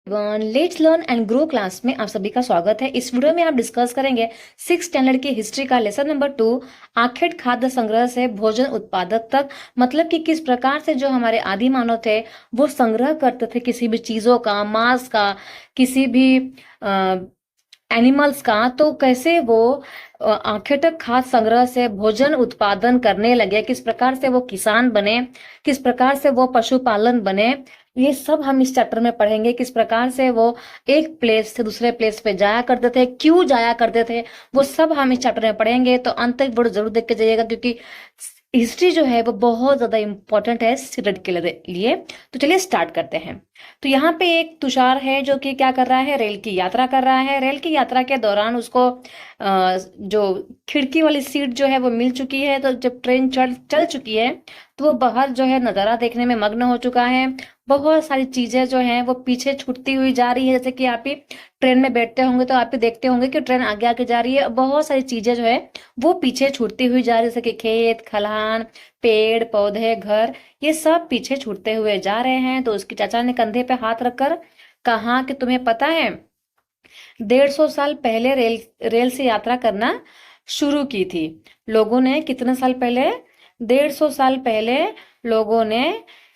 Let's learn and grow class में आप सभी का स्वागत है। इस वीडियो में आप डिस्कस करेंगे 6 स्टैंडर्ड की हिस्ट्री का लेसन नंबर 2, आखिर खाद्य संग्रह से भोजन उत्पादक तक। मतलब कि किस प्रकार से जो हमारे आदि मानव थे वो संग्रह करते थे किसी भी चीजों का, मांस का, किसी भी एनिमल्स का, तो कैसे वो आखिर तक खाद्य संग्रह से भोजन उत्पादन करने लगे, किस प्रकार से वो किसान बने, किस प्रकार से वो पशुपालन बने। ये सब हम इस चैप्टर में पढ़ेंगे। किस प्रकार से वो एक प्लेस से दूसरे प्लेस पे जाया करते थे, क्यों जाया करते थे, वो सब हम इस चैप्टर में पढ़ेंगे। तो अंत तक वीडियो जरूर देख के जाइएगा, क्योंकि हिस्ट्री जो है वो बहुत ज्यादा इंपॉर्टेंट है स्टूडेंट के लिए। तो चलिए स्टार्ट करते हैं। तो यहाँ पे एक तुषार है जो कि क्या कर रहा है, रेल की यात्रा कर रहा है। रेल की यात्रा के दौरान उसको जो खिड़की वाली सीट जो है वो मिल चुकी है। तो जब ट्रेन चल चुकी है तो वो बाहर जो है नजारा देखने में मग्न हो चुका है। बहुत सारी चीजें जो हैं वो पीछे छूटती हुई जा रही है। जैसे कि आप भी ट्रेन में बैठते होंगे तो आप भी देखते होंगे कि ट्रेन आगे आगे जा रही है, बहुत सारी चीजें जो है वो पीछे छूटती हुई जा रही है। जैसे कि खेत खलिहान, पेड़ पौधे, घर, ये सब पीछे छूटते हुए जा रहे हैं। तो उसके चाचा ने कंधे पे हाथ रखकर कहा कि तुम्हें पता है 150 साल पहले रेल से यात्रा करना शुरू की थी लोगों ने। कितने साल पहले? 150 साल पहले लोगों ने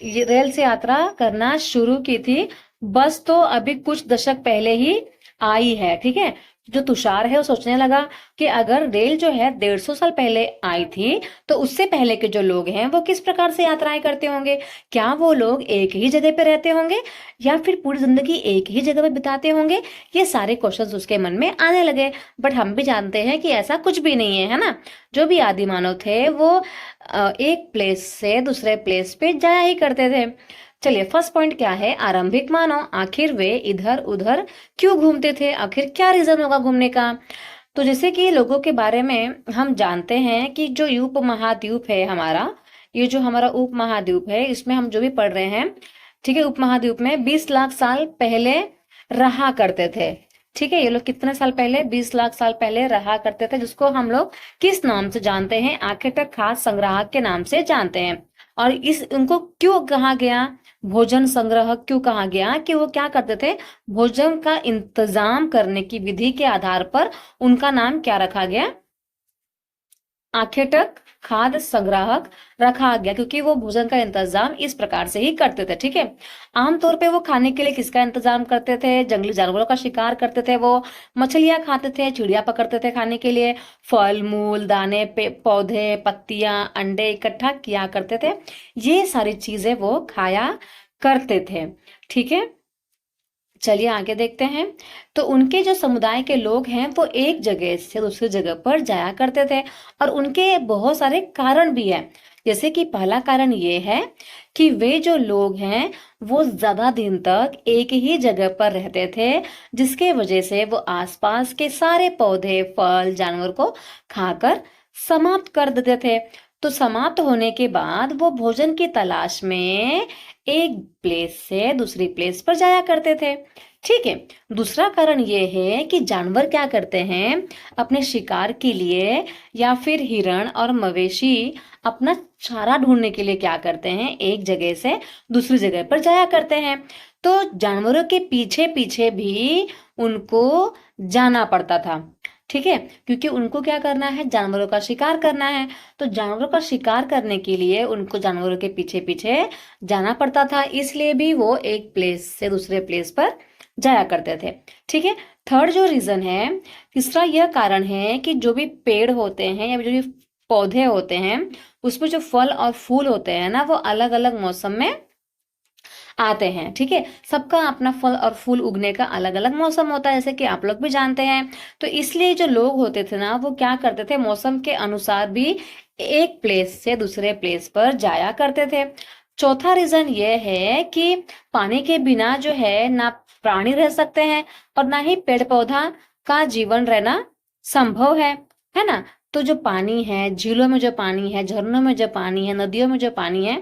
रेल से यात्रा करना शुरू की थी। बस तो अभी कुछ दशक पहले ही आई है। ठीक है। जो तुषार है वो सोचने लगा कि अगर रेल जो है 150 साल पहले आई थी तो उससे पहले के जो लोग हैं वो किस प्रकार से यात्राएं करते होंगे। क्या वो लोग एक ही जगह पे रहते होंगे या फिर पूरी जिंदगी एक ही जगह पे बिताते होंगे। ये सारे क्वेश्चंस उसके मन में आने लगे। बट हम भी जानते हैं कि ऐसा कुछ भी नहीं है, है ना। जो भी आदि मानव थे वो एक प्लेस से दूसरे प्लेस पे जाया ही करते थे। चलिए फर्स्ट पॉइंट क्या है, आरंभिक मानव आखिर वे इधर उधर क्यों घूमते थे, आखिर क्या रीजन होगा घूमने का। तो जैसे कि लोगों के बारे में हम जानते हैं कि जो उप महाद्वीप है हमारा, ये जो हमारा उप महाद्वीप है इसमें हम जो भी पढ़ रहे हैं, ठीक है, उप महाद्वीप में 20 लाख साल पहले रहा करते थे। ठीक है, ये लोग कितने साल पहले? 20 लाख साल पहले रहा करते थे, जिसको हम लोग किस नाम से जानते हैं? आखिर तक खाद्य संग्राहक के नाम से जानते हैं। और इस उनको क्यों कहा गया भोजन संग्रह, क्यों कहा गया? कि वो क्या करते थे, भोजन का इंतजाम करने की विधि के आधार पर उनका नाम क्या रखा गया? आखिर तक खाद्य संग्राहक रखा गया, क्योंकि वो भोजन का इंतजाम इस प्रकार से ही करते थे। ठीक है। आमतौर पे वो खाने के लिए किसका इंतजाम करते थे? जंगली जानवरों का शिकार करते थे, वो मछलियां खाते थे, चिड़िया पकड़ते थे खाने के लिए, फल मूल दाने पौधे पत्तियां अंडे इकट्ठा किया करते थे। ये सारी चीजें वो खाया करते थे। ठीक है। चलिए आगे देखते हैं। तो उनके जो समुदाय के लोग हैं वो एक जगह से दूसरी जगह पर जाया करते थे, और उनके बहुत सारे कारण भी है। जैसे कि पहला कारण ये है कि वे जो लोग हैं वो ज्यादा दिन तक एक ही जगह पर रहते थे, जिसके वजह से वो आसपास के सारे पौधे फल जानवर को खाकर समाप्त कर देते थे। तो समाप्त होने के बाद वो भोजन की तलाश में एक प्लेस से दूसरी प्लेस पर जाया करते थे। ठीक है। दूसरा कारण ये है कि जानवर क्या करते हैं, अपने शिकार के लिए या फिर हिरण और मवेशी अपना चारा ढूंढने के लिए क्या करते हैं, एक जगह से दूसरी जगह पर जाया करते हैं। तो जानवरों के पीछे पीछे भी उनको जाना पड़ता था। ठीक है, क्योंकि उनको क्या करना है, जानवरों का शिकार करना है। तो जानवरों का शिकार करने के लिए उनको जानवरों के पीछे पीछे जाना पड़ता था, इसलिए भी वो एक प्लेस से दूसरे प्लेस पर जाया करते थे। ठीक है। थर्ड जो रीजन है, तीसरा यह कारण है कि जो भी पेड़ होते हैं या जो भी पौधे होते हैं उसमें जो फल और फूल होते हैं ना, वो अलग अलग मौसम में आते हैं। ठीक है। सबका अपना फल और फूल उगने का अलग अलग मौसम होता है, जैसे कि आप लोग भी जानते हैं। तो इसलिए जो लोग होते थे ना वो क्या करते थे, मौसम के अनुसार भी एक प्लेस से दूसरे प्लेस पर जाया करते थे। चौथा रीजन ये है कि पानी के बिना जो है ना प्राणी रह सकते हैं और ना ही पेड़ पौधा का जीवन रहना संभव है ना। तो जो पानी है, झीलों में जो पानी है, झरनों में जो पानी है, नदियों में जो पानी है,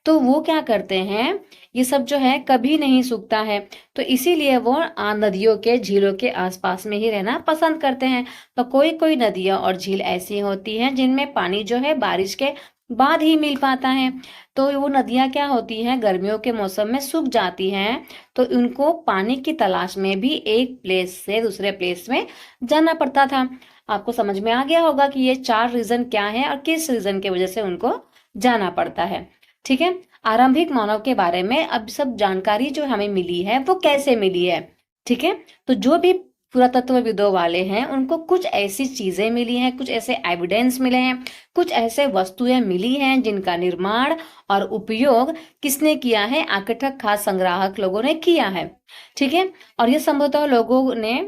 तो वो क्या करते हैं, ये सब जो है कभी नहीं सूखता है। तो इसीलिए वो नदियों के झीलों के आसपास में ही रहना पसंद करते हैं। तो कोई कोई नदियां और झील ऐसी होती हैं जिनमें पानी जो है बारिश के बाद ही मिल पाता है। तो वो नदियां क्या होती हैं, गर्मियों के मौसम में सूख जाती हैं, तो उनको पानी की तलाश में भी एक प्लेस से दूसरे प्लेस में जाना पड़ता था। आपको समझ में आ गया होगा कि ये 4 रीजन क्या है और किस रीजन की वजह से उनको जाना पड़ता है। ठीक है। आरंभिक मानव के बारे में अब सब जानकारी जो हमें मिली है वो कैसे मिली है। ठीक है। तो जो भी पुरातत्वविदों वाले हैं उनको कुछ ऐसी चीजें मिली हैं, कुछ ऐसे एविडेंस मिले हैं, कुछ ऐसे वस्तुएं मिली हैं जिनका निर्माण और उपयोग किसने किया है, आर्किटेक्ट खास संग्राहक लोगों ने किया है। ठीक है। और ये संभवतः लोगों ने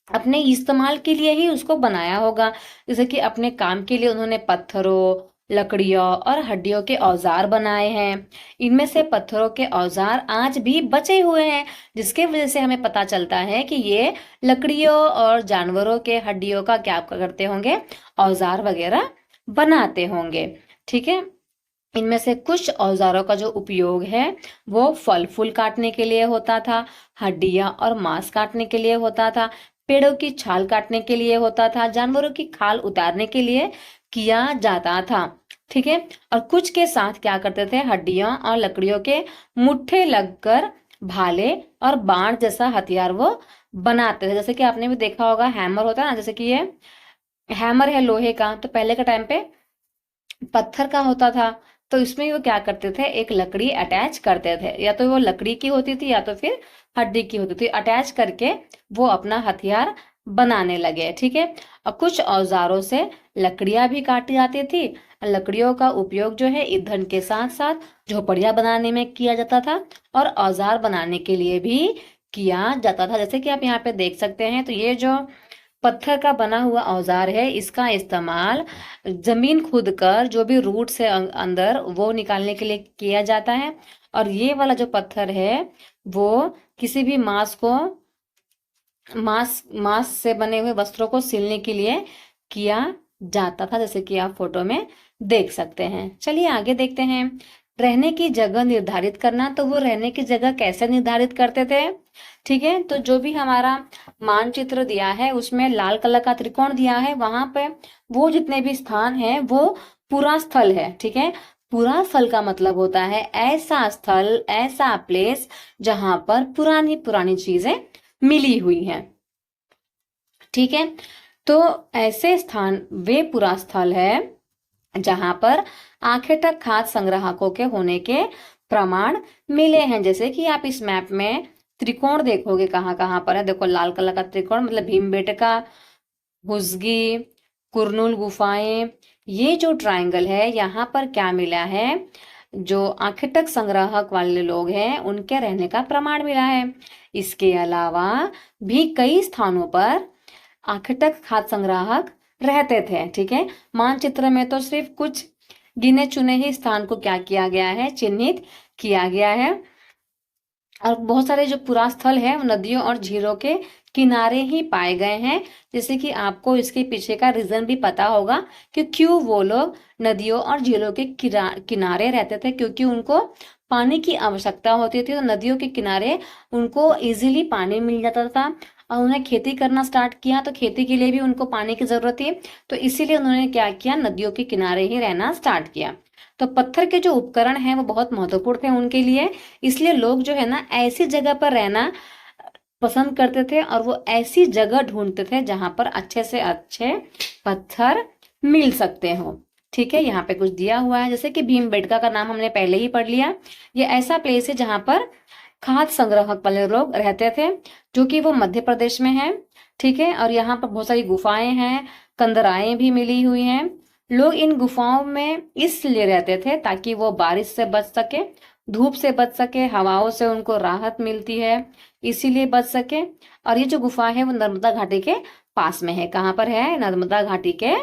अपने इस्तेमाल के लिए ही उसको बनाया होगा। जैसे कि अपने काम के लिए उन्होंने पत्थरों, लकड़ियों और हड्डियों के औजार बनाए हैं। इनमें से पत्थरों के औजार आज भी बचे हुए हैं, जिसके वजह से हमें पता चलता है कि ये लकड़ियों और जानवरों के हड्डियों का क्या करते होंगे, औजार वगैरह बनाते होंगे। ठीक है। इनमें से कुछ औजारों का जो उपयोग है वो फल फूल काटने के लिए होता था, हड्डियां और मांस काटने के लिए होता था, पेड़ों की छाल काटने के लिए होता था, जानवरों की खाल उतारने के लिए किया जाता था। ठीक है। और कुछ के साथ क्या करते थे, हड्डियां और लकड़ियों के मुट्ठे लगकर भाले और बाण जैसा हथियार वो बनाते थे। जैसे कि आपने भी देखा होगा, हैमर होता है ना, जैसे कि ये हैमर है लोहे का, तो पहले के टाइम पे पत्थर का होता था, तो इसमें वो क्या करते थे, एक लकड़ी अटैच करते थे, या तो वो लकड़ी की होती थी या तो फिर हड्डी की होती थी, अटैच करके वो अपना हथियार बनाने लगे। ठीक है। और कुछ औजारों से लकड़ियां भी काटी जाती थी। लकड़ियों का उपयोग जो है ईंधन के साथ साथ झोपड़ियां बनाने में किया जाता था और औजार बनाने के लिए भी किया जाता था। जैसे कि आप यहाँ पे देख सकते हैं, तो ये जो पत्थर का बना हुआ औजार है, इसका इस्तेमाल जमीन खोद कर जो भी रूट से अंदर वो निकालने के लिए किया जाता है। और ये वाला जो पत्थर है वो किसी भी मांस मांस से बने हुए वस्त्रों को सिलने के लिए किया जाता था, जैसे कि आप फोटो में देख सकते हैं। चलिए आगे देखते हैं। रहने की जगह निर्धारित करना, तो वो रहने की जगह कैसे निर्धारित करते थे। ठीक है। तो जो भी हमारा मानचित्र दिया है उसमें लाल कलर का त्रिकोण दिया है, वहां पे वो जितने भी स्थान है वो पूरा स्थल है। ठीक है। पूरा स्थल का मतलब होता है ऐसा स्थल, ऐसा प्लेस जहां पर पुरानी पुरानी चीजें मिली हुई हैं। ठीक है। तो ऐसे स्थान वे पूरा स्थल है जहां पर आखिर तक खाद्य संग्राहकों के होने के प्रमाण मिले हैं। जैसे कि आप इस मैप में त्रिकोण देखोगे कहाँ कहाँ पर है, देखो लाल कलर का त्रिकोण मतलब भीमबेटका, हुसगी, कुरनूल गुफाएं, ये जो ट्रायंगल है यहाँ पर क्या मिला है, जो आखिर तक संग्राहक वाले लोग हैं उनके रहने का प्रमाण मिला है। इसके अलावा भी कई स्थानों पर आखिर तक खाद्य संग्राहक रहते थे। ठीक है। मानचित्र में तो सिर्फ कुछ गिने चुने ही स्थान को क्या किया गया है, चिन्हित किया गया है। और बहुत सारे जो पुरा स्थल है वो नदियों और झीलों के किनारे ही पाए गए हैं। जैसे कि आपको इसके पीछे का रीजन भी पता होगा कि क्यों वो लोग नदियों और झीलों के किनारे रहते थे, क्योंकि उनको पानी की आवश्यकता होती थी। तो नदियों के किनारे उनको इजीली पानी मिल जाता था और उन्हें खेती करना स्टार्ट किया, तो खेती के लिए भी उनको पानी की जरूरत थी, तो इसीलिए उन्होंने क्या किया, नदियों के किनारे ही रहना स्टार्ट किया। तो पत्थर के जो उपकरण हैं वो बहुत महत्वपूर्ण थे उनके लिए, इसलिए लोग जो है ना ऐसी जगह पर रहना पसंद करते थे और वो ऐसी जगह ढूंढते थे जहां पर अच्छे से अच्छे पत्थर मिल सकते हो। ठीक है। यहाँ पे कुछ दिया हुआ है, जैसे कि भीमबेटका का नाम हमने पहले ही पढ़ लिया। ये ऐसा प्लेस है जहां पर खाद्य संग्राहक वाले लोग रहते थे, जो कि वो मध्य प्रदेश में है। ठीक है। और यहाँ पर बहुत सारी गुफाएं हैं, कंदराएं भी मिली हुई हैं। लोग इन गुफाओं में इसलिए रहते थे ताकि वो बारिश से बच सके, धूप से बच सके, हवाओं से उनको राहत मिलती है इसीलिए बच सके। और ये जो गुफा है वो नर्मदा घाटी के पास में है। कहाँ पर है, नर्मदा घाटी के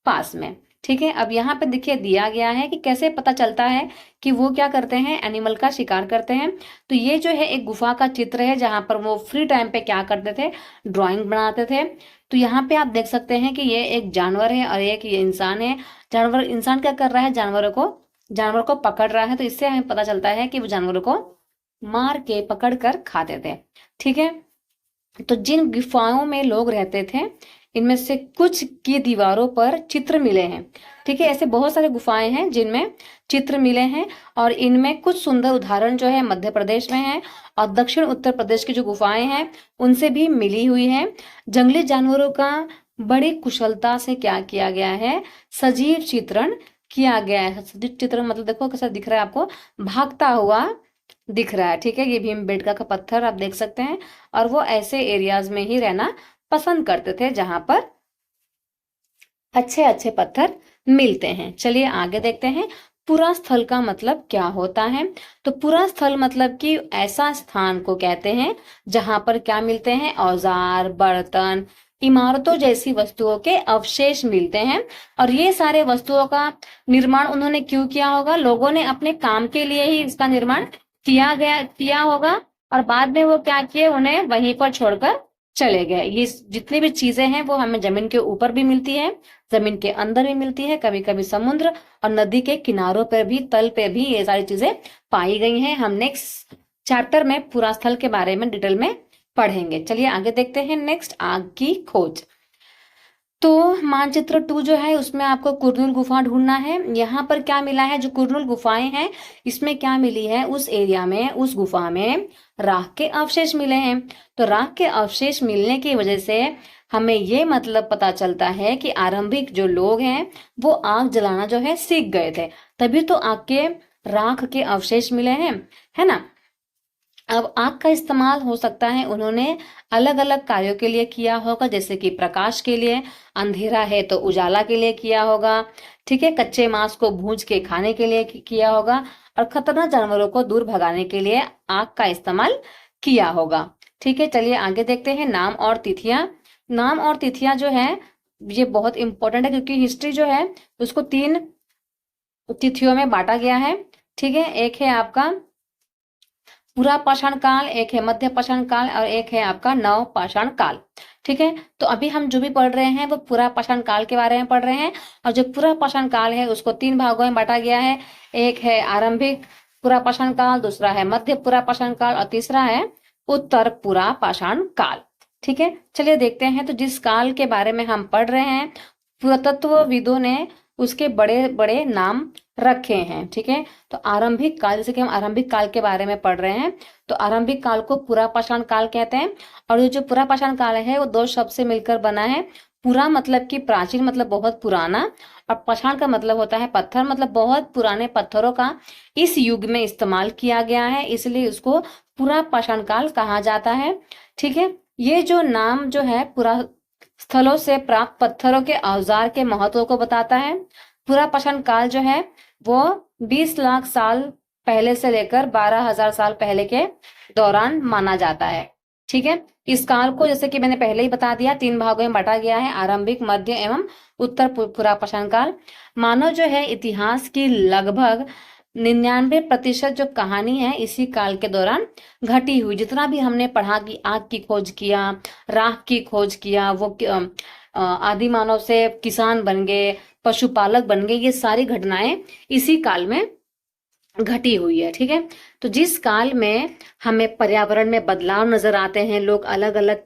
पास में। ठीक है। अब यहाँ पे देखिए दिया गया है कि कैसे पता चलता है कि वो क्या करते हैं, एनिमल का शिकार करते हैं। तो ये जो है एक गुफा का चित्र है जहां पर वो फ्री टाइम पे क्या करते थे, ड्राइंग बनाते थे। तो यहाँ पे आप देख सकते हैं कि ये एक जानवर है और एक ये इंसान है। जानवर, इंसान क्या कर रहा है, जानवर को पकड़ रहा है। तो इससे हमें पता चलता है कि वो जानवरों को मार के पकड़ कर खाते थे। ठीक है। तो जिन गुफाओं में लोग रहते थे इनमें से कुछ की दीवारों पर चित्र मिले हैं। ठीक है, ऐसे बहुत सारे गुफाएं हैं जिनमें चित्र मिले हैं, और इनमें कुछ सुंदर उदाहरण जो है मध्य प्रदेश में है, और दक्षिण उत्तर प्रदेश की जो गुफाएं हैं उनसे भी मिली हुई है। जंगली जानवरों का बड़ी कुशलता से क्या किया गया है, सजीव चित्रण किया गया है। सजीव चित्रण मतलब देखो कैसा दिख रहा है आपको, भागता हुआ दिख रहा है। ठीक है, ये भीमबेटका का पत्थर आप देख सकते हैं, और वो ऐसे एरियाज में ही रहना पसंद करते थे जहां पर अच्छे अच्छे पत्थर मिलते हैं। चलिए आगे देखते हैं, पुरा स्थल का मतलब क्या होता है। तो पुरा स्थल मतलब कि ऐसा स्थान को कहते हैं जहां पर क्या मिलते हैं, औजार, बर्तन, इमारतों जैसी वस्तुओं के अवशेष मिलते हैं। और ये सारे वस्तुओं का निर्माण उन्होंने क्यों किया होगा, लोगों ने अपने काम के लिए ही इसका निर्माण किया होगा, और बाद में वो क्या किए, उन्हें वहीं पर छोड़कर चले गए। ये जितनी भी चीजें हैं वो हमें जमीन के ऊपर भी मिलती है, जमीन के अंदर भी मिलती है, कभी कभी समुद्र और नदी के किनारों पर भी, तल पे भी ये सारी चीजें पाई गई हैं। हम नेक्स्ट चैप्टर में पुरा स्थल के बारे में डिटेल में पढ़ेंगे। चलिए आगे देखते हैं, नेक्स्ट आग की खोज। तो मानचित्र 2 जो है उसमें आपको कुरनूल गुफा ढूंढना है। यहाँ पर क्या मिला है, जो कुरनूल गुफाएं हैं इसमें क्या मिली है, उस एरिया में, उस गुफा में राख के अवशेष मिले हैं। तो राख के अवशेष मिलने की वजह से हमें ये मतलब पता चलता है कि आरंभिक जो लोग हैं वो आग जलाना जो है सीख गए थे, तभी तो आग के राख के अवशेष मिले हैं, है ना। अब आग का इस्तेमाल हो सकता है उन्होंने अलग अलग कार्यों के लिए किया होगा, जैसे कि प्रकाश के लिए, अंधेरा है तो उजाला के लिए किया होगा, ठीक है, कच्चे मांस को भूज के खाने के लिए किया होगा, और खतरनाक जानवरों को दूर भगाने के लिए आग का इस्तेमाल किया होगा। ठीक है, चलिए आगे देखते हैं, नाम और तिथियां। नाम और तिथियां जो है ये बहुत इंपॉर्टेंट है, क्योंकि हिस्ट्री जो है उसको 3 तिथियों में बांटा गया है। ठीक है, एक है आपका पूरा पाषाण काल, एक है मध्य पाषाण काल, और एक है आपका नव पाषाण काल। ठीक है, तो अभी हम जो भी पढ़ रहे हैं वो पूरा पाषाण काल के बारे में पढ़ रहे हैं, और जो पूरा पाषाण काल है उसको 3 भागों में बांटा गया है। एक है आरंभिक पूरा पाषाण काल, दूसरा है मध्य पूरा पाषाण काल, और तीसरा है उत्तर पूरा पाषाण काल। ठीक है, चलिए देखते हैं। तो जिस काल के बारे में हम पढ़ रहे हैं, पुरातत्वविदों ने उसके बड़े बड़े नाम रखे हैं। ठीक है, तो आरंभिक काल, जैसे कि हम आरंभिक काल के बारे में पढ़ रहे हैं, तो आरंभिक काल को पूरा पाषाण काल कहते हैं। और ये जो पूरा पाषाण काल है वो 2 शब्द से मिलकर बना है। पूरा मतलब कि प्राचीन, मतलब बहुत पुराना, और पाषाण का मतलब होता है पत्थर, मतलब बहुत पुराने पत्थरों का इस युग में इस्तेमाल किया गया है, इसलिए उसको पूरा पाषाण काल कहा जाता है। ठीक है, ये जो नाम जो है पूरा स्थलों से प्राप्त पत्थरों के औजार के महत्व को बताता है। पूरा पाषाण काल जो है वो 20 लाख साल पहले से लेकर 12,000 साल पहले के दौरान माना जाता है। ठीक है, इस काल को जैसे कि मैंने पहले ही बता दिया 3 भागों में बांटा गया है, आरंभिक, मध्य एवं उत्तर पूरा पाषाण काल। मानव जो है इतिहास की लगभग 99% जो कहानी है इसी काल के दौरान घटी हुई। जितना भी हमने पढ़ा कि आग की खोज किया, राख की खोज किया, वो आदि मानव से किसान बन गए, पशुपालक बन गए, ये सारी घटनाएं इसी काल में घटी हुई है। ठीक है, तो जिस काल में हमें पर्यावरण में बदलाव नजर आते हैं, लोग अलग अलग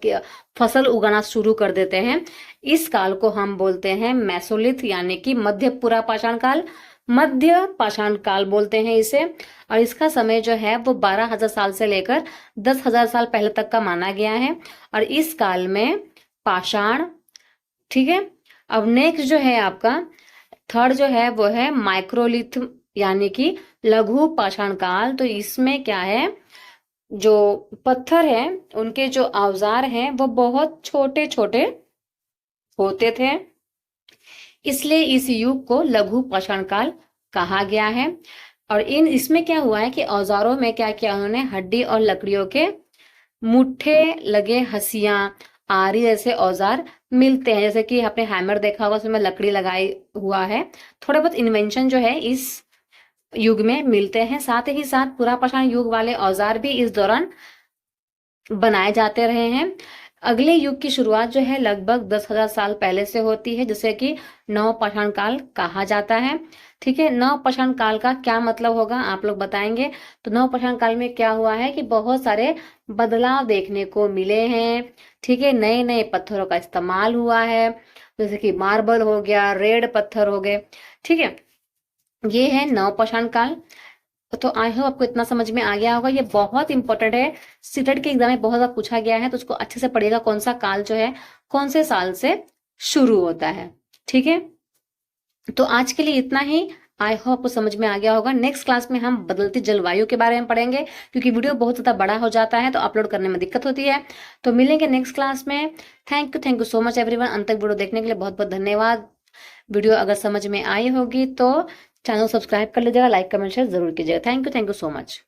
फसल उगाना शुरू कर देते हैं, इस काल को हम बोलते हैं मेसोलिथ, यानी कि मध्य पूरा पाषाण काल, मध्य पाषाण काल बोलते हैं इसे। और इसका समय जो है वो 12,000 साल से लेकर 10,000 साल पहले तक का माना गया है। और इस काल में पाषाण, ठीक है, अब नेक्स्ट जो है आपका थर्ड जो है वो है माइक्रोलिथ, यानी कि लघु पाषाण काल। तो इसमें क्या है, जो पत्थर है उनके जो औजार हैं वो बहुत छोटे छोटे होते थे, इसलिए इस युग को लघु पाषाण काल कहा गया है। और इसमें क्या हुआ है कि औजारों में क्या किया उन्होंने, हड्डी और लकड़ियों के मुट्ठे लगे हंसियां, आरी जैसे औजार मिलते हैं, जैसे कि आपने हैमर देखा होगा उसमें लकड़ी लगाई हुआ है। थोड़ा बहुत इन्वेंशन जो है इस युग में मिलते हैं। साथ ही साथ पूरा पाषाण युग वाले औजार भी इस दौरान बनाए जाते रहे हैं। अगले युग की शुरुआत जो है लगभग 10,000 साल पहले से होती है, जिसे कि नवपाषाण काल कहा जाता है। ठीक है, नवपाषाण काल का क्या मतलब होगा आप लोग बताएंगे। तो नवपाषाण काल में क्या हुआ है कि बहुत सारे बदलाव देखने को मिले हैं। ठीक है, नए नए पत्थरों का इस्तेमाल हुआ है, जैसे कि मार्बल हो गया, रेड पत्थर हो गए। ठीक है, ये है नवपाषाण काल। तो आई होप आपको इतना समझ में आ गया होगा। ये बहुत इंपॉर्टेंट है, सीटेट के एग्जाम में बहुत बार पूछा गया है, तो उसको अच्छे से पढ़िएगा कौन सा काल जो है कौन से साल से शुरू होता है। ठीक है, तो आज के लिए इतना ही। आई होप आपको समझ में आ गया होगा। नेक्स्ट क्लास में हम बदलती जलवायु के बारे में पढ़ेंगे, क्योंकि वीडियो बहुत ज्यादा बड़ा हो जाता है तो अपलोड करने में दिक्कत होती है। तो मिलेंगे नेक्स्ट क्लास में। Thank you so much everyone. अंत तक वीडियो देखने के लिए बहुत बहुत धन्यवाद। वीडियो अगर समझ में आई होगी तो चैनल सब्सक्राइब कर लीजिएगा, लाइक कमेंट शेयर जरूर कीजिएगा। Thank you so much.